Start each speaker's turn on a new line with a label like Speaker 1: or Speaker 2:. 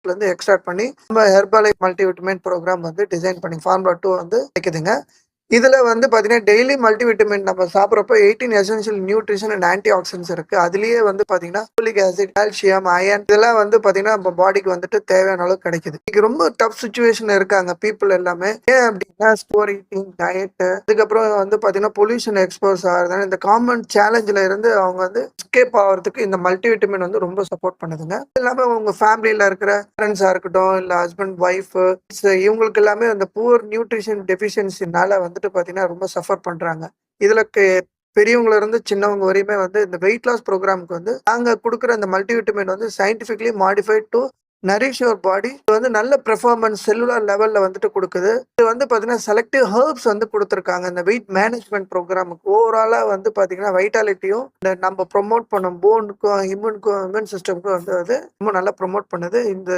Speaker 1: இருந்து எக்ஸ்ட்ராக்ட் பண்ணி நம்ம ஹெர்பலைஃப் மல்டிவிட்டமின் ப்ரோக்ராம் வந்து டிசைன் பண்ணி ஃபார்முலா 2 வந்து கிடைக்குதுங்க. இதுல வந்து பார்த்தீங்கன்னா, டெய்லி மல்டிவிட்டமின் நம்ம சாப்பிடுறப்போ 18 essential nutrition and anti oxidants இருக்கு. அதிலேயே வந்து பார்த்தீங்கன்னா, ஃபோலிக் ஆசிட், கால்சியம், அயர்ன் இதெல்லாம் வந்து பார்த்தீங்கன்னா, நம்ம பாடிக்கு வந்துட்டு தேவையான அளவுக்கு கிடைக்குது. இன்னைக்கு ரொம்ப டஃப் சிச்சுவேஷன்ல இருக்காங்க பீப்பிள் எல்லாமே. ஏன் அப்படின்னா, ஓவர் ஈட்டிங், டயட் அதுக்கப்புறம் வந்து பார்த்தீங்கன்னா, பொல்யூஷன் எக்ஸ்போஸ் ஆகுறதுனால இந்த காமன் சேலஞ்சில இருந்து அவங்க வந்து எஸ்கேப் ஆகுறதுக்கு இந்த மல்டிவிட்டமின் வந்து ரொம்ப சப்போர்ட் பண்ணுதுங்க. இது இல்லாம உங்க ஃபேமிலில இருக்கிற பேரண்ட்ஸா இருக்கட்டும், இல்ல ஹஸ்பண்ட், ஒய்ஃப் இவங்களுக்கு எல்லாமே அந்த புவர் நியூட்ரிஷன் டெஃபிஷியன்சினால வந்துட்டு பார்த்தீங்கன்னா, ரொம்ப சஃபர் பண்றாங்க. இதுல பெரியவங்கல இருந்து சின்னவங்க வரையுமே வந்து இந்த வெயிட் லாஸ் ப்ரோகிராம்க்கு வந்து நாங்க குடுக்குற அந்த மல்டிவிட்டமின் வந்து scientifically modified to nourish your body. இது வந்து நல்ல பெர்ஃபார்மன்ஸ் செல்லுலார் லெவல்ல வந்துட்டு குடுக்குது. இது வந்து பார்த்தீங்கன்னா, செலக்டிவ் ஹெர்ப்ஸ் வந்து குடுத்துருக்காங்க. இந்த வெயிட் மேனேஜ்மென்ட் ப்ரோகிராமுக்கு. ஓவராலா வந்து பார்த்தீங்கன்னா, வைட்டாலிட்டியும் இந்த நம்ம ப்ரமோட் பண்ணும் போனுக்கும், இம்யூன் சிஸ்டம்க்கும் வந்து அது ரொம்ப நல்லா ப்ரமோட் பண்ணுது. இந்த